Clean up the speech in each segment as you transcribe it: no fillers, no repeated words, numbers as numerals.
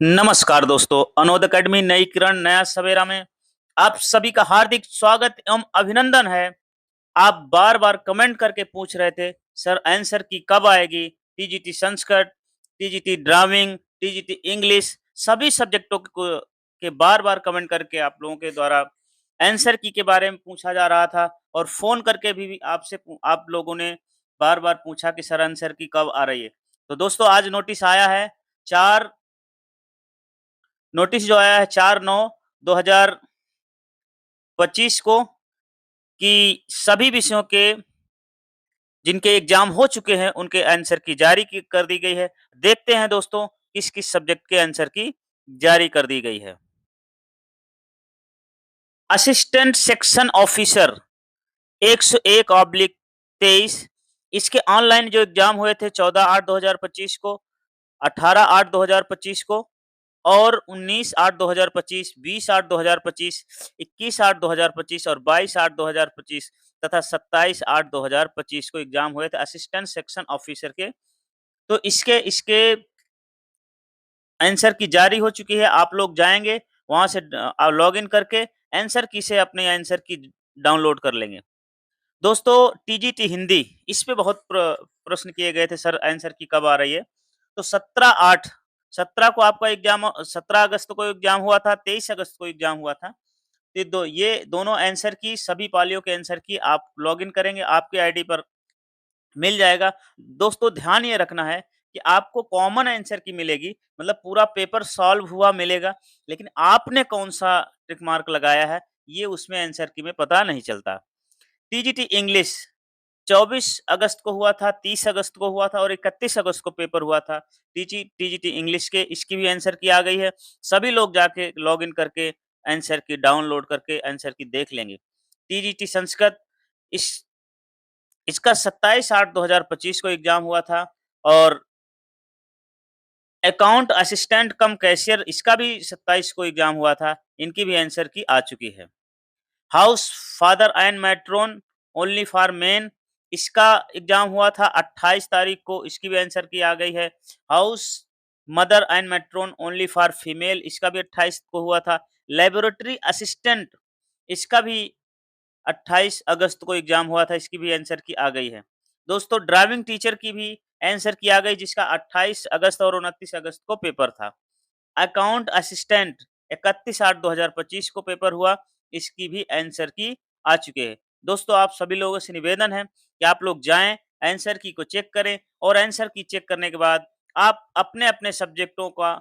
नमस्कार दोस्तों, अनोद अकेडमी नई किरण नया सवेरा में आप सभी का हार्दिक स्वागत एवं अभिनंदन है। आप बार-बार कमेंट करके पूछ रहे थे, सर आंसर की कब आएगी? TGT Sanskrit, TGT drawing, TGT English सभी सब्जेक्टों के बार-बार कमेंट करके आप लोगों के द्वारा आंसर की के बारे में पूछा जा रहा था और फ़ोन करके भी आपसे आप लोगों ने बार-बार पूछा कि सर आंसर की कब आ रही है? तो दोस्तों आज नोटिस आया है 4 नोटिस जो आया है 4/9/2025 को कि सभी विषयों के जिनके एग्जाम हो चुके हैं उनके आंसर की जारी की कर दी गई है। देखते हैं दोस्तों किस-किस सब्जेक्ट के आंसर की जारी कर दी गई है। असिस्टेंट सेक्शन ऑफिसर 101/23 इसके ऑनलाइन जो एग्जाम हुए थे 14/8/2025 को, 18/8/2025 को और 19/8/2025, 20/8/2025, 21/8/2025 और 22/8/2025 तथा 27/8/2025 को एग्जाम हुए थे असिस्टेंट सेक्शन ऑफिसर के। तो इसके इसके आंसर की जारी हो चुकी है। आप लोग जाएँगे वहाँ से लॉगिन करके आंसर की से अपने आंसर की डाउनलोड कर लेंगे। दोस्तों टीजीटी हिंदी इस पे बहुत प्रश्न किए गए थे सर आंसर की कब आ रही है? तो 17 को आपका एग्जाम 17 अगस्त को एग्जाम हुआ था, 23 अगस्त को एग्जाम हुआ था। ये दोनों आंसर की सभी पालियों के आंसर की आप लॉगिन करेंगे, आपके आईडी पर मिल जाएगा। दोस्तों ध्यान ये रखना है कि आपको कॉमन आंसर की मिलेगी, मतलब पूरा पेपर सॉल्व हुआ मिलेगा, लेकिन आपने कौन-सा टिक मार्क लगाया है, ये उसमें आंसर की में पता नहीं चलता। टीजीटी इंग्लिश 24 अगस्त को हुआ था, 30 अगस्त को हुआ था और 31 अगस्त को पेपर हुआ था। टीजीटी इंग्लिश के इसकी भी आंसर की आ गई है। सभी लोग जाके लॉगिन करके आंसर की डाउनलोड करके आंसर की देख लेंगे। टीजीटी संस्कृत इस इसका 27/8/2025 को एग्जाम हुआ था और अकाउंट असिस्टेंट कम कैशियर इसका भी 27 को एग्जाम हुआ था। इनकी भी आंसर की आ चुकी है। House father and matron only for men इसका एग्जाम हुआ था 28 तारीख को, इसकी भी आंसर की आ गई है। House mother and matron only for female इसका भी 28 को हुआ था। लेबोरेटरी असिस्टेंट इसका भी 28 अगस्त को एग्जाम हुआ था, इसकी भी आंसर की आ गई है। दोस्तों ड्राइविंग टीचर की भी आंसर की आ गई जिसका 28 अगस्त और 29 अगस्त को पेपर था। अकाउंट असिस्टेंट 31/8/2025 को पेपर हुआ, इसकी भी आंसर की आ चुके हैं। दोस्तों आप सभी लोगों से निवेदन है कि आप लोग जाएँ, आंसर की को चेक करें और आंसर की चेक करने के बाद आप अपने-अपने सब्जेक्टों का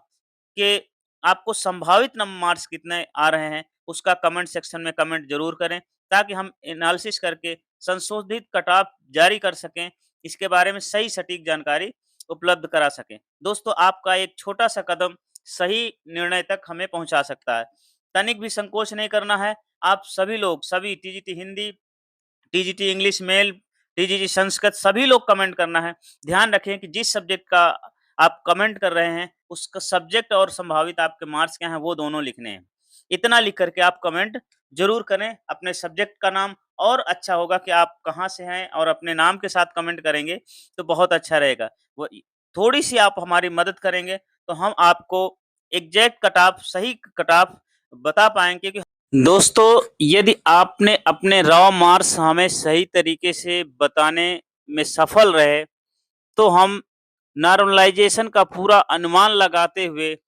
के आपको संभावित मार्क्स कितने आ रहे हैं, उसका कमेंट सेक्शन में कमेंट ज़रूर करें, ताकि हम एनालिसिस करके संशोधित कट ऑफ जारी कर सकें, इसके बारे में सही सटीक जानकारी उपलब्ध करा सकें। दोस्तों आपका एक छोटा-सा कदम सही निर्णय तक हमें पहुँचा सकता है। तनिक भी संकोच नहीं करना है, आप सभी लोग सभी TGT Hindi, TGT English male, TGT Sanskrit सभी लोग कमेंट करना है। ध्यान रखें कि जिस सब्जेक्ट का आप कमेंट कर रहे हैं, उसका सब्जेक्ट और संभावित आपके मार्क्स क्या हैं, वो दोनों लिखने हैं। इतना लिख कर के आप कमेंट ज़रूर करें, अपने सब्जेक्ट का नाम और अच्छा होगा कि आप कहाँ से हैं और अपने नाम के साथ कमेंट करेंगे, तो बहुत अच्छा रहेगा। वो थोड़ी-सी आप हमारी मदद करेंगे, तो हम आपको एग्ज़ैक्ट कट ऑफ सही कट ऑफ बता पाएँगे कि दोस्तों, यदि आपने अपने रॉ मार्क्स हमें सही तरीके से बताने में सफल रहे, तो हम नॉर्मलाइज़ेशन का पूरा अनुमान लगाते हुए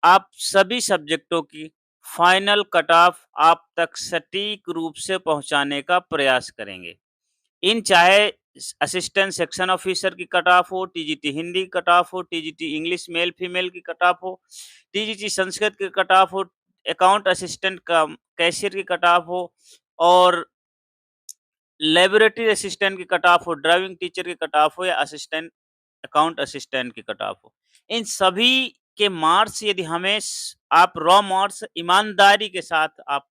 आप सभी सब्जेक्टों की फाइनल कट ऑफ आप तक सटीक रूप से पहुँचाने का प्रयास करेंगे। इन चाहे असिस्टेंट सेक्शन ऑफिसर की कट ऑफ हो, टीजीटी हिंदी की कट ऑफ हो, टीजीटी इंग्लिश मेल फीमेल की कट ऑफ हो, टीजीटी संस्कृत की कट ऑफ हो, अकाउंट असिस्टेंट का कैशियर की कट ऑफ हो और लेबोरेटरी असिस्टेंट की कट ऑफ हो, ड्राइविंग टीचर की कट ऑफ हो या असिस्टेंट अकाउंट असिस्टेंट की कट ऑफ हो। इन सभी के मार्क्स यदि हमें आप रॉ मार्क्स ईमानदारी के साथ आप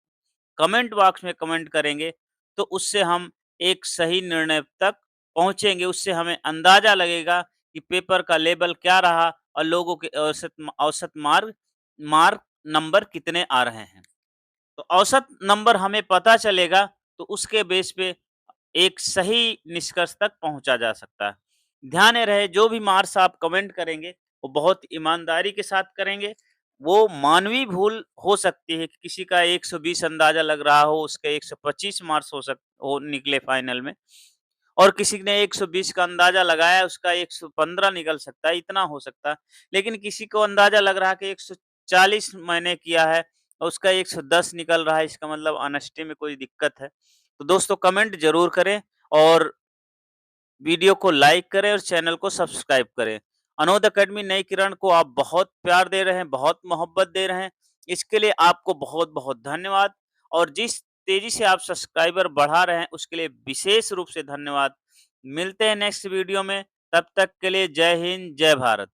कमेंट बॉक्स में कमेंट करेंगे, तो उससे हम एक सही निर्णय तक पहुँचेंगे। उससे हमें अंदाज़ा लगेगा कि पेपर का लेवल क्या रहा और लोगों के औसत मार्क मार्क नंबर कितने आ रहे हैं। तो औसत नंबर हमें पता चलेगा, तो उसके बेस पे एक सही निष्कर्ष तक पहुँचा जा सकता है। ध्यान रहे जो भी मार्क्स आप कमेंट करेंगे, वो बहुत ईमानदारी के साथ करेंगे वो मानवीय भूल हो सकती है कि किसी का 120 अंदाज़ा लग रहा हो, उसके 125 मार्क्स हो निकले फाइनल में और किसी ने 120 का अंदाज़ा लगाया, उसका 115 निकल सकता है, इतना हो सकता है। लेकिन किसी को अंदाज़ा लग रहा है कि 140 मैंने किया है और उसका 110 निकल रहा है, इसका मतलब ऑनेस्टी में कोई दिक्कत है। तो दोस्तों कमेंट ज़रूर करें और वीडियो को लाइक करें और चैनल को सब्सक्राइब करें। अनोद अकेडमी नई किरण को आप बहुत प्यार दे रहे हैं, बहुत मोहब्बत दे रहे हैं। इसके लिए आपको बहुत-बहुत धन्यवाद और जिस तेज़ी से आप सब्सक्राइबर बढ़ा रहे हैं, उसके लिए विशेष रूप से धन्यवाद। मिलते हैं नेक्स्ट वीडियो में, तब तक के लिए जय हिंद, जय भारत।